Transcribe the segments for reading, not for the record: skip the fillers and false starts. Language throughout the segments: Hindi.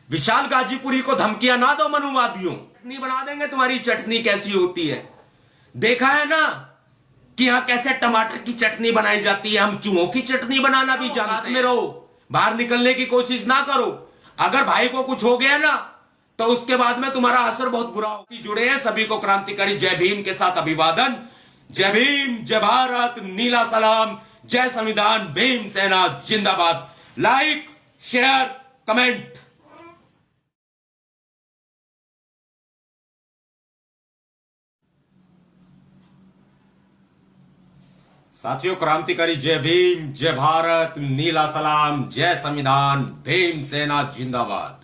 विशाल गाजीपुरी को धमकियां ना दो मनुवादियों, चटनी बना देंगे तुम्हारी। चटनी कैसी होती है देखा है ना कि यहां कैसे टमाटर की चटनी बनाई जाती है। हम चूहों की चटनी बनाना भी जानते में रहो, बाहर निकलने की कोशिश ना करो। अगर भाई को कुछ हो गया ना तो उसके बाद में तुम्हारा असर बहुत बुरा होगा। जुड़े हैं सभी को क्रांतिकारी जय भीम के साथ अभिवादन। जय भीम, जय भारत, नीला सलाम, जय संविधान, भीम सेना जिंदाबाद। Like, share, comment. साथियों, क्रांतिकारी जय भीम, जय भारत, नीला सलाम, जय संविधान, भीम सेना जिंदाबाद।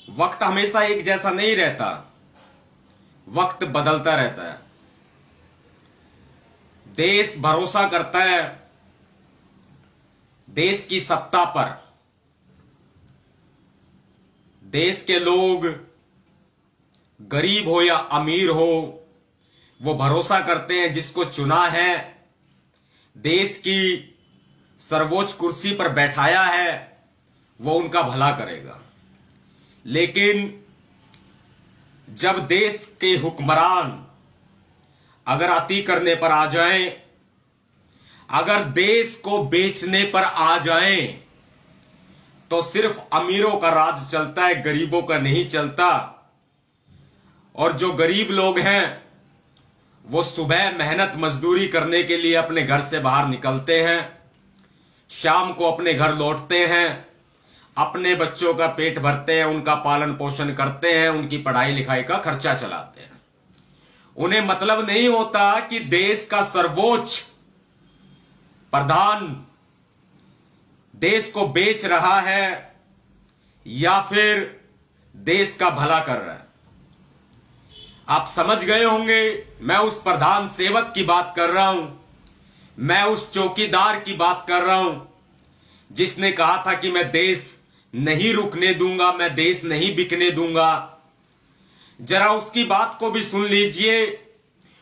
वक्त हमेशा एक जैसा नहीं रहता, वक्त बदलता रहता है। देश भरोसा करता है देश की सत्ता पर। देश के लोग गरीब हो या अमीर हो, वो भरोसा करते हैं जिसको चुना है, देश की सर्वोच्च कुर्सी पर बैठाया है, वो उनका भला करेगा। लेकिन जब देश के हुक्मरान अगर अति करने पर आ जाएं, अगर देश को बेचने पर आ जाएं, तो सिर्फ अमीरों का राज चलता है, गरीबों का नहीं चलता। और जो गरीब लोग हैं वो सुबह मेहनत मजदूरी करने के लिए अपने घर से बाहर निकलते हैं, शाम को अपने घर लौटते हैं, अपने बच्चों का पेट भरते हैं, उनका पालन पोषण करते हैं, उनकी पढ़ाई लिखाई का खर्चा चलाते हैं। उन्हें मतलब नहीं होता कि देश का सर्वोच्च प्रधान देश को बेच रहा है या फिर देश का भला कर रहा है। आप समझ गए होंगे, मैं उस प्रधान सेवक की बात कर रहा हूं, मैं उस चौकीदार की बात कर रहा हूं जिसने कहा था कि मैं देश नहीं रुकने दूंगा, मैं देश नहीं बिकने दूंगा। जरा उसकी बात को भी सुन लीजिए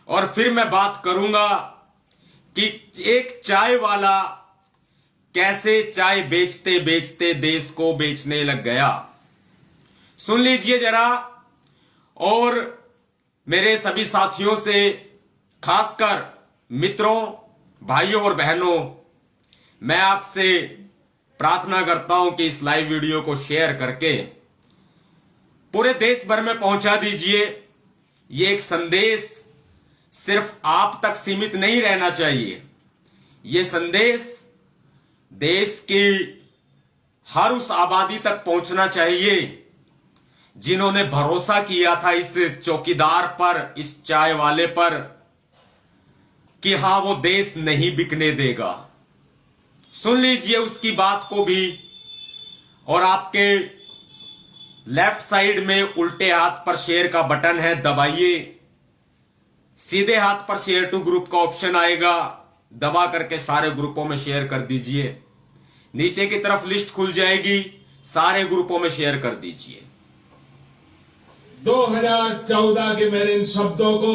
और फिर मैं बात करूंगा कि एक चाय वाला कैसे चाय बेचते बेचते देश को बेचने लग गया। सुन लीजिए जरा। और मेरे सभी साथियों से, खासकर मित्रों, भाइयों और बहनों, मैं आपसे प्रार्थना करता हूं कि इस लाइव वीडियो को शेयर करके पूरे देश भर में पहुंचा दीजिए। ये एक संदेश सिर्फ आप तक सीमित नहीं रहना चाहिए। ये संदेश देश की हर उस आबादी तक पहुंचना चाहिए जिन्होंने भरोसा किया था इस चौकीदार पर, इस चाय वाले पर, कि हां वो देश नहीं बिकने देगा। सुन लीजिए उसकी बात को भी। और आपके लेफ्ट साइड में उल्टे हाथ पर शेयर का बटन है, दबाइए। सीधे हाथ पर शेयर टू ग्रुप का ऑप्शन आएगा, दबा करके सारे ग्रुपों में शेयर कर दीजिए। नीचे की तरफ लिस्ट खुल जाएगी, सारे ग्रुपों में शेयर कर दीजिए। 2014 के मेरे इन शब्दों को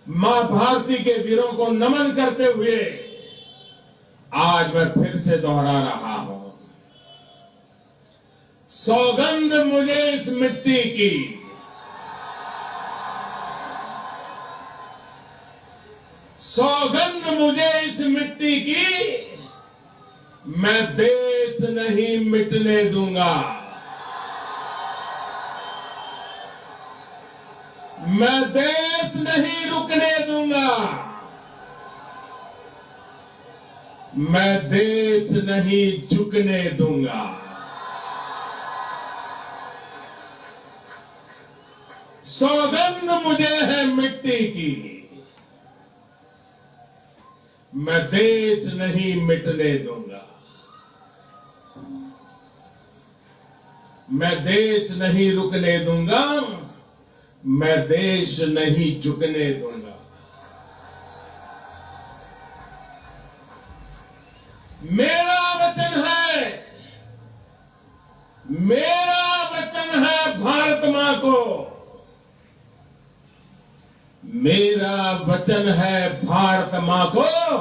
मां भारती के वीरों को नमन करते हुए आज मैं फिर से दोहरा रहा हूं। सौगंध मुझे इस मिट्टी की, सौगंध मुझे इस मिट्टी की, मैं देश नहीं मिटने दूंगा। मैं देश नहीं रुकने दूंगा। मैं देश नहीं झुकने दूंगा। सौगंध मुझे है मिट्टी की, मैं देश नहीं मिटने दूंगा। मैं देश नहीं रुकने दूंगा। मैं देश नहीं झुकने दूंगा। मेरा वचन है, मेरा वचन है भारत मां को, मेरा वचन है भारत मां को,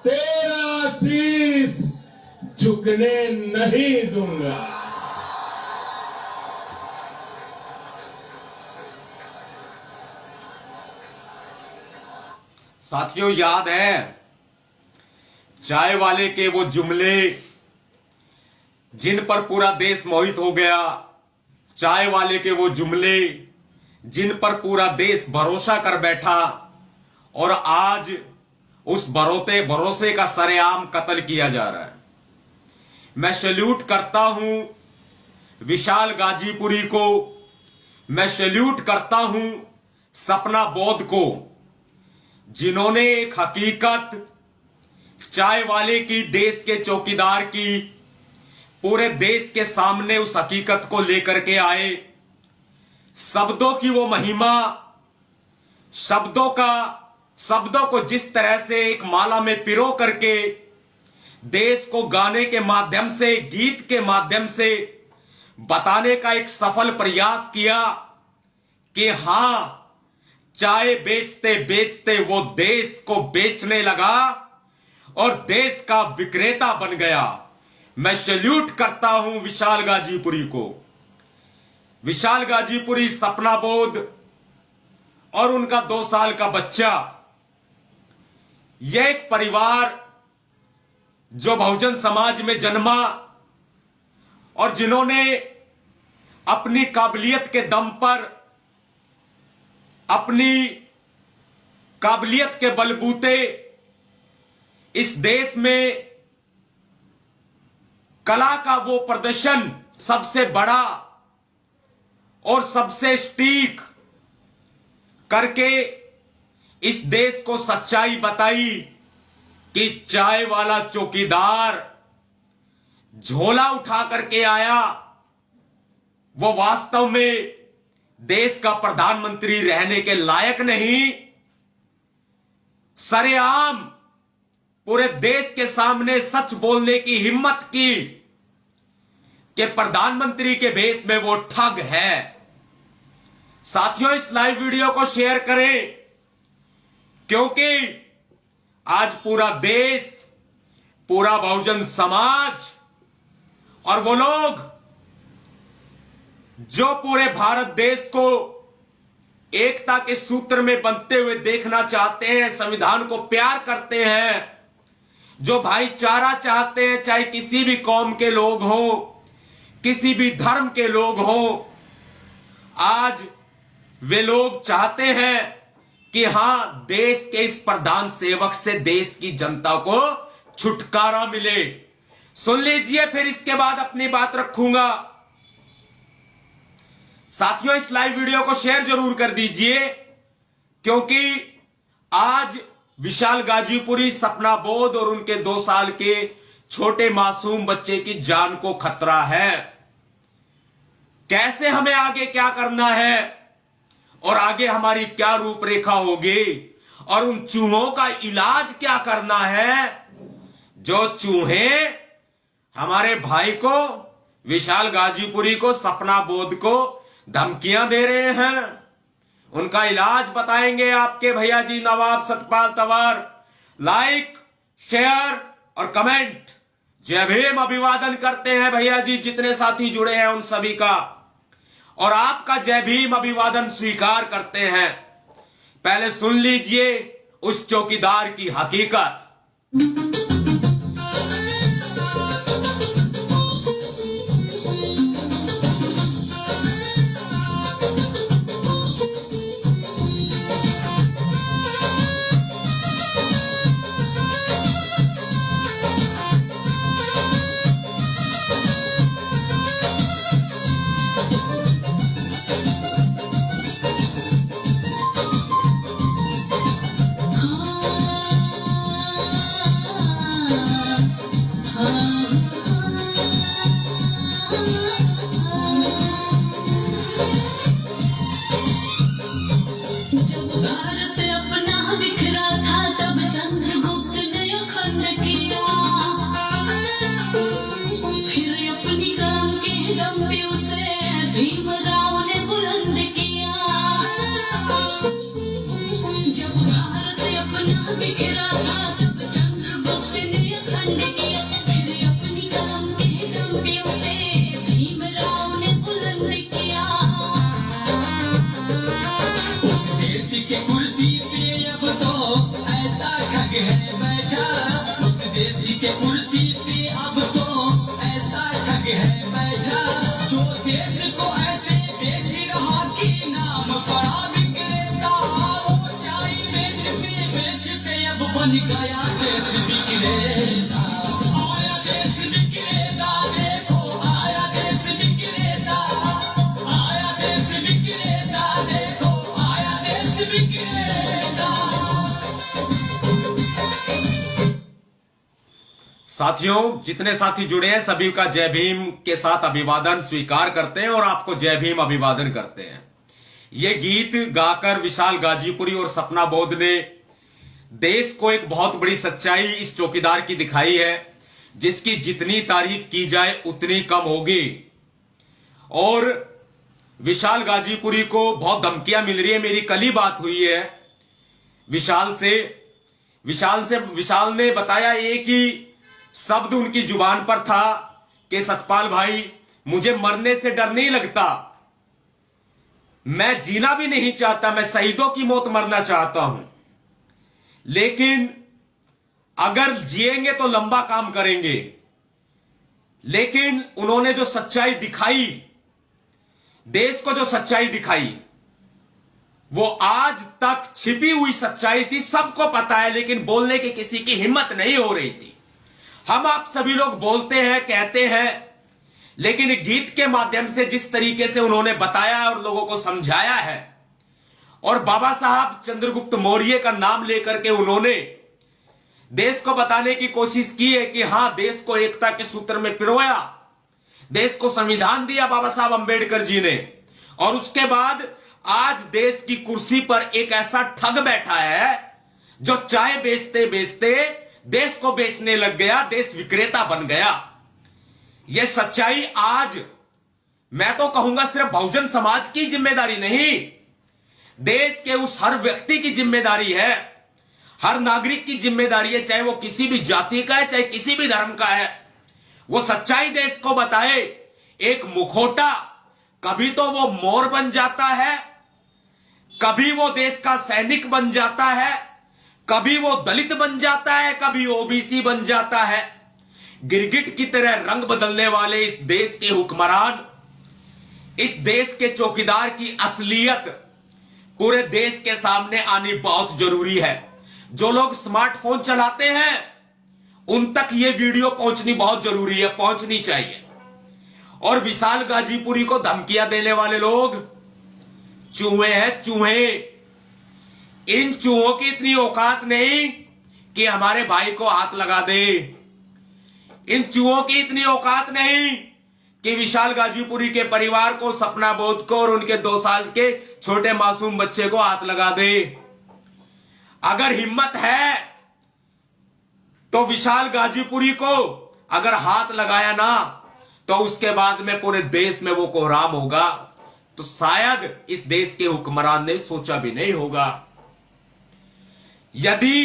तेरा शीश झुकने नहीं दूंगा। साथियों, याद है चाय वाले के वो जुमले जिन पर पूरा देश मोहित हो गया, चाय वाले के वो जुमले जिन पर पूरा देश भरोसा कर बैठा, और आज उस भरोसे का सरेआम कत्ल किया जा रहा है। मैं सैल्यूट करता हूं विशाल गाजीपुरी को, मैं सैल्यूट करता हूं सपना बोध को, जिन्होंने एक हकीकत चाय वाले की, देश के चौकीदार की, पूरे देश के सामने उस हकीकत को लेकर के आए। शब्दों की वो महिमा, शब्दों को जिस तरह से एक माला में पिरो करके देश को गाने के माध्यम से, गीत के माध्यम से बताने का एक सफल प्रयास किया कि हां, चाय बेचते बेचते वो देश को बेचने लगा और देश का विक्रेता बन गया। मैं सैल्यूट करता हूं विशाल गाजीपुरी को। विशाल गाजीपुरी, सपना बोध और उनका 2 साल का बच्चा, यह एक परिवार जो बहुजन समाज में जन्मा और जिन्होंने अपनी काबिलियत के दम पर, अपनी काबिलियत के बलबूते इस देश में कला का वो प्रदर्शन सबसे बड़ा और सबसे सटीक करके इस देश को सच्चाई बताई कि चाय वाला चौकीदार झोला उठा करके आया, वो वास्तव में देश का प्रधानमंत्री रहने के लायक नहीं। सरेआम पूरे देश के सामने सच बोलने की हिम्मत की कि प्रधानमंत्री के भेष में वो ठग है। साथियों, इस लाइव वीडियो को शेयर करें, क्योंकि आज पूरा देश, पूरा बहुजन समाज और वो लोग जो पूरे भारत देश को एकता के सूत्र में बंधते हुए देखना चाहते हैं, संविधान को प्यार करते हैं, जो भाईचारा चाहते हैं, चाहे किसी भी कौम के लोग हो, किसी भी धर्म के लोग हो, आज वे लोग चाहते हैं कि हां, देश के इस प्रधान सेवक से देश की जनता को छुटकारा मिले। सुन लीजिए, फिर इसके बाद अपनी बात रखूंगा। साथियों, इस लाइव वीडियो को शेयर जरूर कर दीजिए, क्योंकि आज विशाल गाजीपुरी, सपना बोध और उनके 2 साल के छोटे मासूम बच्चे की जान को खतरा है। कैसे हमें आगे क्या करना है और आगे हमारी क्या रूपरेखा होगी और उन चूहों का इलाज क्या करना है, जो चूहे हमारे भाई को, विशाल गाजीपुरी को, सपना बोध को धमकियां दे रहे हैं, उनका इलाज बताएंगे आपके भैया जी नवाब सतपाल तंवर। लाइक, शेयर और कमेंट। जय भीम, अभिवादन करते हैं भैया जी, जितने साथी जुड़े हैं उन सभी का, और आपका जय भीम अभिवादन स्वीकार करते हैं। पहले सुन लीजिए उस चौकीदार की हकीकत। साथियों, जितने साथी जुड़े हैं सभी का जय भीम के साथ अभिवादन स्वीकार करते हैं और आपको जय भीम अभिवादन करते हैं। ये गीत गाकर विशाल गाजीपुरी और सपना बोध ने देश को एक बहुत बड़ी सच्चाई इस चौकीदार की दिखाई है, जिसकी जितनी तारीफ की जाए उतनी कम होगी। और विशाल गाजीपुरी को बहुत धमकियां मिल रही है। मेरी कल ही बात हुई है विशाल ने बताया एक ही शब्द उनकी जुबान पर था कि सतपाल भाई, मुझे मरने से डर नहीं लगता, मैं जीना भी नहीं चाहता, मैं शहीदों की मौत मरना चाहता हूं, लेकिन अगर जिएंगे तो लंबा काम करेंगे। लेकिन उन्होंने जो सच्चाई दिखाई, देश को जो सच्चाई दिखाई, वो आज तक छिपी हुई सच्चाई थी, सबको पता है, लेकिन बोलने की किसी की हिम्मत नहीं हो रही थी। हम आप सभी लोग बोलते हैं, कहते हैं, लेकिन गीत के माध्यम से जिस तरीके से उन्होंने बताया और लोगों को समझाया है, और बाबा साहब चंद्रगुप्त मौर्य का नाम लेकर के उन्होंने देश को बताने की कोशिश की है कि हां, देश को एकता के सूत्र में पिरोया, देश को संविधान दिया बाबा साहब अंबेडकर जी ने, और उसके बाद आज देश की कुर्सी पर एक ऐसा ठग बैठा है जो चाय बेचते बेचते देश को बेचने लग गया, देश विक्रेता बन गया। यह सच्चाई आज मैं तो कहूंगा सिर्फ बहुजन समाज की जिम्मेदारी नहीं, देश के उस हर व्यक्ति की जिम्मेदारी है, हर नागरिक की जिम्मेदारी है, चाहे वो किसी भी जाति का है, चाहे किसी भी धर्म का है, वो सच्चाई देश को बताए। एक मुखौटा कभी तो वो मोर बन जाता है, कभी वो देश का सैनिक बन जाता है, कभी वो दलित बन जाता है, कभी ओबीसी बन जाता है। गिरगिट की तरह रंग बदलने वाले इस देश के हुक्मरान, इस देश के चौकीदार की असलियत पूरे देश के सामने आनी बहुत जरूरी है। जो लोग स्मार्टफोन चलाते हैं उन तक ये वीडियो पहुंचनी बहुत जरूरी है, पहुंचनी चाहिए। और विशाल गाजीपुरी को धमकियां देने वाले लोग चूहे हैं, चूहे। इन चूहों की इतनी औकात नहीं कि हमारे भाई को हाथ लगा दे, इन चूहों की इतनी औकात नहीं कि विशाल गाजीपुरी के परिवार को, सपना बोध को और उनके 2 साल के छोटे मासूम बच्चे को हाथ लगा दे। अगर हिम्मत है तो विशाल गाजीपुरी को अगर हाथ लगाया ना, तो उसके बाद में पूरे देश में वो कोहराम होगा, तो शायद इस देश के हुक्मरान ने सोचा भी नहीं होगा। यदि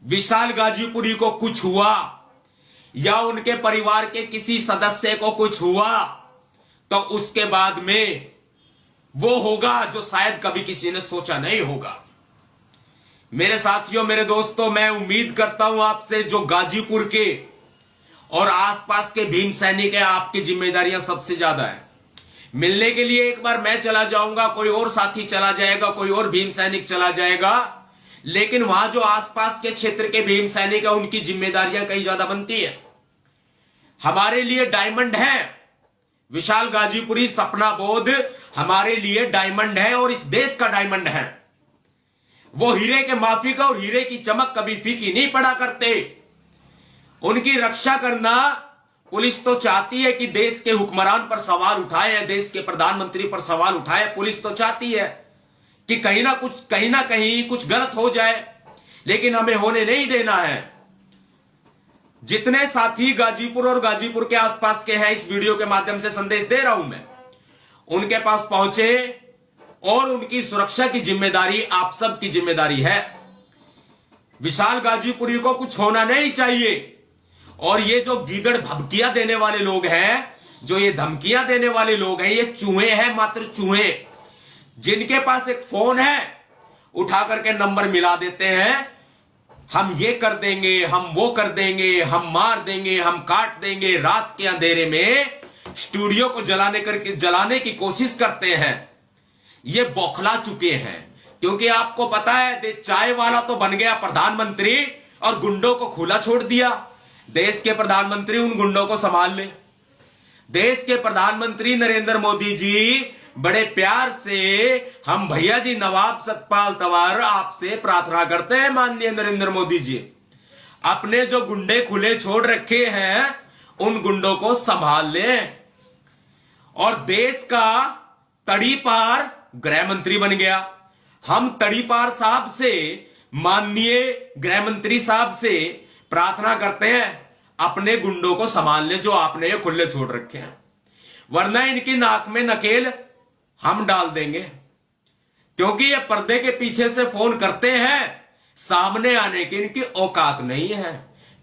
विशाल गाजीपुरी को कुछ हुआ या उनके परिवार के किसी सदस्य को कुछ हुआ, तो उसके बाद में वो होगा जो शायद कभी किसी ने सोचा नहीं होगा। मेरे साथियों, मेरे दोस्तों, मैं उम्मीद करता हूं आपसे, जो गाजीपुर के और आसपास के भीम सैनिक हैं, आपकी जिम्मेदारियां सबसे ज्यादा है। मिलने के लिए एक बार मैं चला जाऊंगा, कोई और साथी चला जाएगा, कोई और भीम सैनिक चला जाएगा, लेकिन वहां जो आसपास के क्षेत्र के भीम सैनिक है उनकी जिम्मेदारियां कहीं ज्यादा बनती है। हमारे लिए डायमंड है विशाल गाजीपुरी, सपना बोध हमारे लिए डायमंड है और इस देश का डायमंड है। वो हीरे के माफिक और हीरे की चमक कभी फीकी नहीं पड़ा करते। उनकी रक्षा करना पुलिस तो चाहती है कि देश के हुक्मरान पर सवाल उठाए, देश के प्रधानमंत्री पर सवाल उठाए। पुलिस तो चाहती है कि कहीं ना कहीं कुछ गलत हो जाए, लेकिन हमें होने नहीं देना है। जितने साथी गाजीपुर और गाजीपुर के आसपास के हैं, इस वीडियो के माध्यम से संदेश दे रहा हूं मैं, उनके पास पहुंचे और उनकी सुरक्षा की जिम्मेदारी आप सब की जिम्मेदारी है। विशाल गाजीपुरी को कुछ होना नहीं चाहिए। और ये जो गीदड़ धमकियां देने वाले लोग हैं, जो ये धमकियां देने वाले लोग हैं, ये चूहे हैं, मात्र चूहे, जिनके पास एक फोन है, उठा करके नंबर मिला देते हैं, हम ये कर देंगे, हम वो कर देंगे, हम मार देंगे, हम काट देंगे। रात के अंधेरे में स्टूडियो को जलाने की कोशिश करते हैं। ये बौखला चुके हैं, क्योंकि आपको पता है चाय वाला तो बन गया प्रधानमंत्री और गुंडों को खुला छोड़ दिया। देश के प्रधानमंत्री उन गुंडों को संभाल ले। देश के प्रधानमंत्री नरेंद्र मोदी जी बड़े प्यार से, हम भैया जी नवाब सतपाल तंवर आपसे प्रार्थना करते हैं, माननीय नरेंद्र मोदी जी, अपने जो गुंडे खुले छोड़ रखे हैं उन गुंडों को संभाल ले। और देश का तड़ीपार गृह मंत्री बन गया। हम तड़ीपार साहब से, माननीय गृह मंत्री साहब से प्रार्थना करते हैं अपने गुंडों को संभाल ले जो आपने ये खुले छोड़ रखे हैं, वरना इनकी नाक में नकेल हम डाल देंगे। क्योंकि ये पर्दे के पीछे से फोन करते हैं, सामने आने की इनकी औकात नहीं है।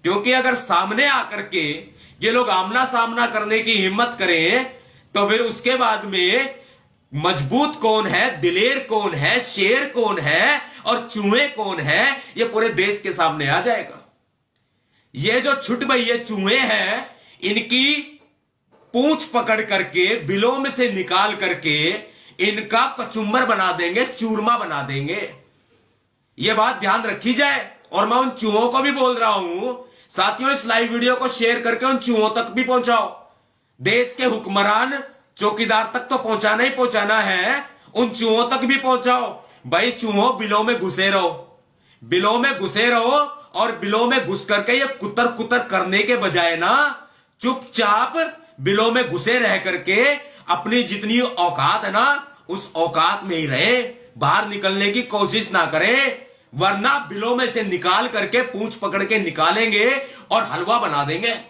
क्योंकि अगर सामने आकर के ये लोग आमना सामना करने की हिम्मत करें तो फिर उसके बाद में मजबूत कौन है, दिलेर कौन है, शेर कौन है और चूहे कौन है, ये पूरे देश के सामने आ जाएगा। ये जो छुट भैये चूहे हैं, इनकी पूंछ पकड़ करके बिलों में से निकाल करके इनका कचुम्बर बना देंगे, चूरमा बना देंगे। यह बात ध्यान रखी जाए। और मैं उन चूहों को भी बोल रहा हूं, साथियों इस लाइव वीडियो को शेयर करके उन चूहों तक भी पहुंचाओ। देश के हुक्मरान चौकीदार तक तो पहुंचाना ही पहुंचाना है, उन चूहों तक भी पहुंचाओ। भाई चूहों, बिलों में घुसे रहो, बिलों में घुसे रहो और बिलों में घुस करके ये कुतर कुतर करने के बजाय ना चुपचाप बिलों में घुसे रह करके अपनी जितनी औकात है ना उस औकात में ही रहे, बाहर निकलने की कोशिश ना करें, वरना बिलों में से निकाल करके पूंछ पकड़ के निकालेंगे और हलवा बना देंगे।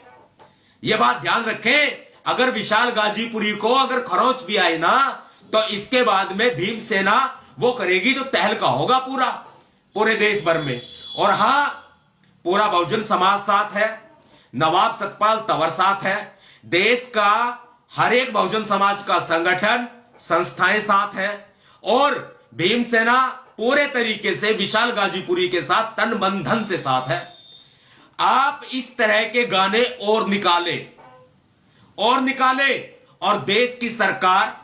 यह बात ध्यान रखें। अगर विशाल गाजीपुरी को अगर खरोंच भी आई ना तो इसके बाद में भीमसेना वो करेगी जो तहलका होगा पूरे देश भर में। और हां, पूरा बहुजन समाज साथ है, नवाब सतपाल तंवर साथ है, देश का हर एक बहुजन समाज का संगठन, संस्थाएं साथ है और भीमसेना पूरे तरीके से विशाल गाजीपुरी के साथ तन मन धन से साथ है। आप इस तरह के गाने और निकाले और देश की सरकार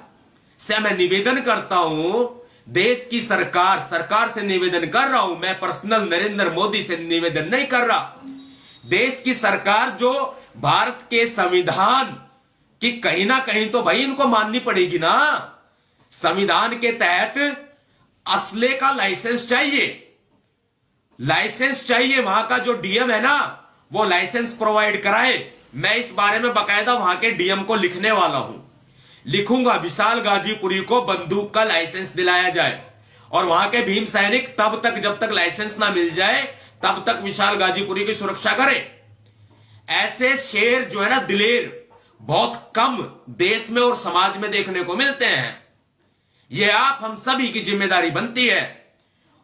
से मैं निवेदन करता हूं, देश की सरकार से निवेदन कर रहा हूं, मैं पर्सनल नरेंद्र मोदी से निवेदन नहीं कर रहा। देश की सरकार जो भारत के संविधान की कहीं ना कहीं तो भाई इनको माननी पड़ेगी ना। संविधान के तहत असले का लाइसेंस चाहिए, वहां का जो डीएम है ना वो लाइसेंस प्रोवाइड कराए। मैं इस बारे में बकायदा वहां के डीएम को लिखने वाला हूं, लिखूंगा विशाल गाजीपुरी को बंदूक का लाइसेंस दिलाया जाए और वहां के भीम सैनिक तब तक जब तक लाइसेंस ना मिल जाए तब तक विशाल गाजीपुरी की सुरक्षा करें। ऐसे शेर जो है ना, दिलेर, बहुत कम देश में और समाज में देखने को मिलते हैं। यह आप हम सभी की जिम्मेदारी बनती है।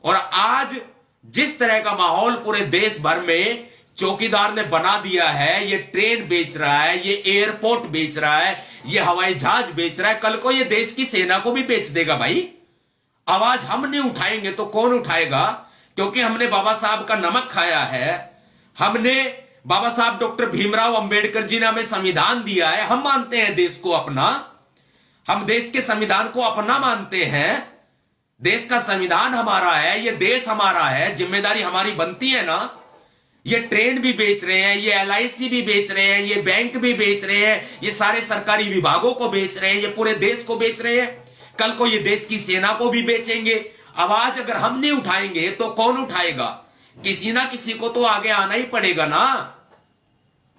और आज जिस तरह का माहौल पूरे देश भर में चौकीदार ने बना दिया है, ये ट्रेन बेच रहा है, ये एयरपोर्ट बेच रहा है, ये हवाई जहाज बेच रहा है, कल को ये देश की सेना को भी बेच देगा। भाई आवाज हम नहीं उठाएंगे तो कौन उठाएगा? क्योंकि हमने बाबा साहब का नमक खाया है, हमने बाबा साहब डॉक्टर भीमराव अंबेडकर जी ने हमें संविधान दिया है, हम मानते हैं देश को अपना, हम देश के संविधान को अपना मानते हैं, देश का संविधान हमारा है, ये देश हमारा है, जिम्मेदारी हमारी बनती है ना। ये ट्रेन भी बेच रहे हैं, ये एलआईसी भी बेच रहे हैं, ये बैंक भी बेच रहे हैं, ये सारे सरकारी विभागों को बेच रहे हैं, ये पूरे देश को बेच रहे हैं, कल को ये देश की सेना को भी बेचेंगे। आवाज अगर हम नहीं उठाएंगे तो कौन उठाएगा? किसी ना किसी को तो आगे आना ही पड़ेगा ना।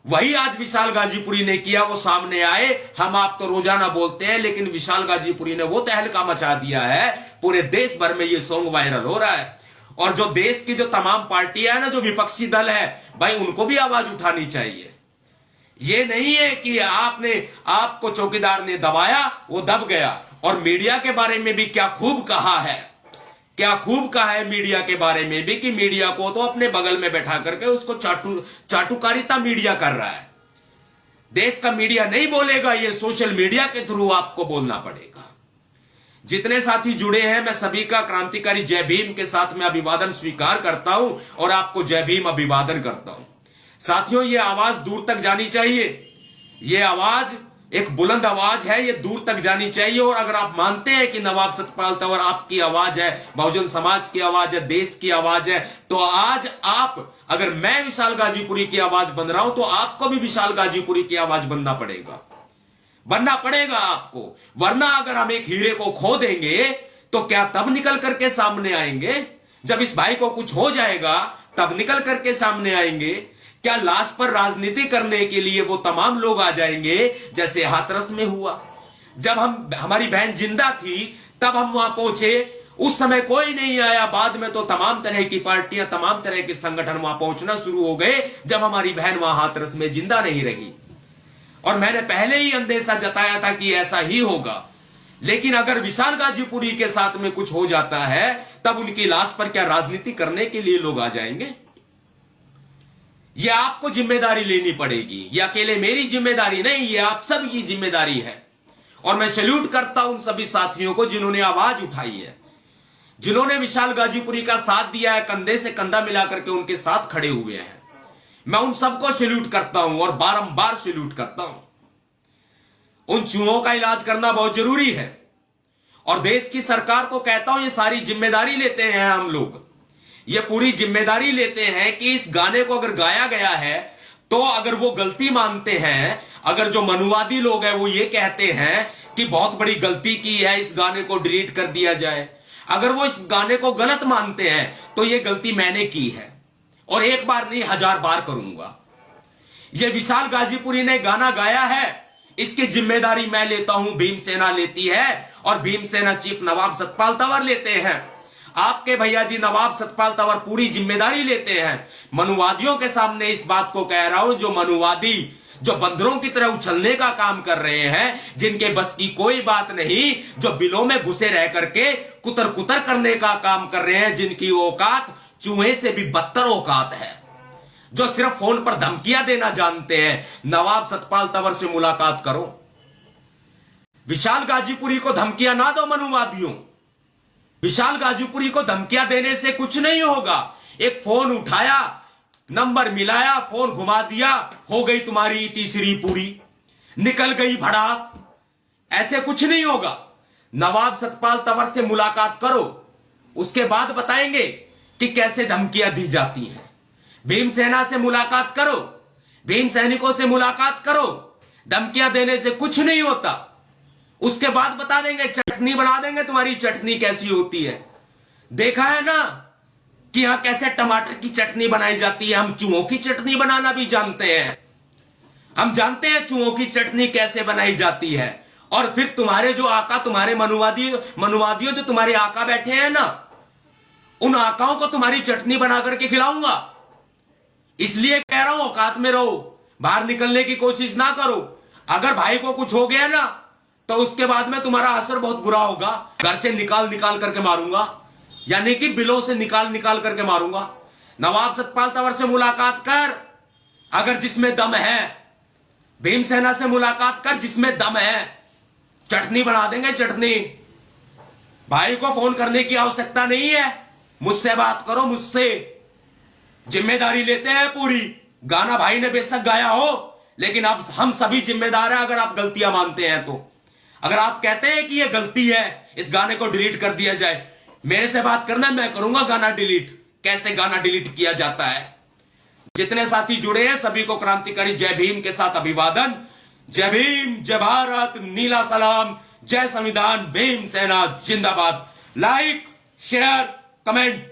वही आज विशाल गाजीपुरी ने किया, वो सामने आए। हम आप तो रोजाना बोलते हैं, लेकिन विशाल गाजीपुरी ने वो तहलका मचा दिया है, पूरे देश भर में ये सॉन्ग वायरल हो रहा है। और जो देश की जो तमाम पार्टियां है ना, जो विपक्षी दल है, भाई उनको भी आवाज उठानी चाहिए। ये नहीं है कि आपको चौकीदार ने दबाया, वो दब गया। और मीडिया के बारे में भी क्या खूब कहा है मीडिया के बारे में भी, कि मीडिया को तो अपने बगल में बैठा करके उसको चाटुकारिता मीडिया कर रहा है। देश का मीडिया नहीं बोलेगा, ये सोशल मीडिया के थ्रू आपको बोलना पड़ेगा। जितने साथी जुड़े हैं, मैं सभी का क्रांतिकारी जय भीम के साथ में अभिवादन स्वीकार करता हूं और आपको जय भीम अभिवादन करता हूं। साथियों, ये आवाज दूर तक जानी चाहिए, ये आवाज एक बुलंद आवाज है, ये दूर तक जानी चाहिए। और अगर आप मानते हैं कि नवाब सतपाल तंवर आपकी आवाज है, बहुजन समाज की आवाज है, देश की आवाज है, तो आज आप, अगर मैं विशाल गाजीपुरी की आवाज बन रहा हूं तो आपको भी विशाल गाजीपुरी की आवाज बनना पड़ेगा आपको। वरना अगर हम एक हीरे को खो देंगे तो क्या तब निकल करके सामने आएंगे? जब इस भाई को कुछ हो जाएगा तब निकल करके सामने आएंगे। क्या लाश पर राजनीति करने के लिए वो तमाम लोग आ जाएंगे जैसे हाथरस में हुआ? जब हमारी बहन जिंदा थी तब हम वहां पहुंचे, उस समय कोई नहीं आया। बाद में तो तमाम तरह की पार्टियां, तमाम तरह के संगठन वहां पहुंचना शुरू हो गए जब हमारी बहन वहां हाथरस में जिंदा नहीं रही। और मैंने पहले ही अंदेशा जताया था कि ऐसा ही होगा। लेकिन अगर विशाल गाजीपुरी के साथ में कुछ हो जाता है तब उनकी लाश पर क्या राजनीति करने के लिए लोग आ जाएंगे? यह आपको जिम्मेदारी लेनी पड़ेगी। यह अकेले मेरी जिम्मेदारी नहीं, यह आप सबकी जिम्मेदारी है। और मैं सैल्यूट करता हूं उन सभी साथियों को जिन्होंने आवाज उठाई है, जिन्होंने विशाल गाजीपुरी का साथ दिया है, कंधे से कंधा मिलाकर के उनके साथ खड़े हुए हैं। मैं उन सबको सैल्यूट करता हूं और बारंबार सैल्यूट करता हूं। उन चूहों का इलाज करना बहुत जरूरी है और देश की सरकार को कहता हूं, ये सारी जिम्मेदारी लेते हैं हम लोग, ये पूरी जिम्मेदारी लेते हैं कि इस गाने को अगर गाया गया है तो अगर वो गलती मानते हैं, अगर जो मनुवादी लोग हैं वो ये कहते हैं कि बहुत बड़ी गलती की है, इस गाने को डिलीट कर दिया जाए, अगर वो इस गाने को गलत मानते हैं तो ये गलती मैंने की है और एक बार नहीं 1000 बार करूंगा। ये विशाल गाजीपुरी ने गाना गाया है, इसकी जिम्मेदारी मैं लेता हूं, भीमसेना लेती है और भीमसेना चीफ नवाब सतपाल तंवर लेते हैं। आपके भैया जी नवाब सतपाल तंवर पूरी जिम्मेदारी लेते हैं। मनुवादियों के सामने इस बात को कह रहा हूं, जो मनुवादी जो बंदरों की तरह उछलने का काम कर रहे हैं, जिनके बस की कोई बात नहीं, जो बिलों में घुसे रह करके कुतर कुतर करने का काम कर रहे हैं, जिनकी औकात चूहे से भी बदतर औकात है, जो सिर्फ फोन पर धमकियां देना जानते हैं, नवाब सतपाल तंवर से मुलाकात करो। विशाल गाजीपुरी को धमकियां ना दो मनुवादियों। विशाल गाजीपुरी को धमकियां देने से कुछ नहीं होगा। एक फोन उठाया, नंबर मिलाया, फोन घुमा दिया, हो गई तुम्हारी तीसरी पूरी, निकल गई भड़ास। ऐसे कुछ नहीं होगा। नवाब सतपाल तंवर से मुलाकात करो, उसके बाद बताएंगे कि कैसे धमकियां दी जाती हैं। भीमसेना से मुलाकात करो, भीम सैनिकों से मुलाकात करो, धमकियां देने से कुछ नहीं होता। उसके बाद बता देंगे, चटनी बना देंगे, तुम्हारी चटनी कैसी होती है। देखा है ना कि यहां कैसे टमाटर की चटनी बनाई जाती है। हम चूहों की चटनी बनाना भी जानते हैं, हम जानते हैं चूहों की चटनी कैसे बनाई जाती है। और फिर तुम्हारे जो आका, तुम्हारे मनुवादियों जो तुम्हारे आका बैठे हैं ना, उन आकाओं को तुम्हारी चटनी बना करके खिलाऊंगा। इसलिए कह रहा हूं, औकात में रहो, बाहर निकलने की कोशिश ना करो। अगर भाई को कुछ हो गया ना तो उसके बाद में तुम्हारा असर बहुत बुरा होगा। घर से निकाल निकाल करके मारूंगा, यानी कि बिलों से निकाल निकाल करके मारूंगा। नवाब सतपाल तंवर से मुलाकात कर, अगर जिसमें दम है। भीमसेना से मुलाकात कर, जिसमें दम है। चटनी बना देंगे, चटनी। भाई को फोन करने की आवश्यकता नहीं है, मुझसे बात करो, मुझसे। जिम्मेदारी लेते हैं पूरी। गाना भाई ने बेशक गाया हो, लेकिन अब हम सभी जिम्मेदार हैं अगर आप गलतियां मानते हैं तो। अगर आप कहते हैं कि यह गलती है, इस गाने को डिलीट कर दिया जाए, मेरे से बात करना, मैं करूंगा गाना डिलीट। कैसे गाना डिलीट किया जाता है। जितने साथी जुड़े हैं सभी को क्रांतिकारी जय भीम के साथ अभिवादन। जय भीम, जय भारत, नीला सलाम, जय संविधान, भीम सेना जिंदाबाद। Like, share, comment.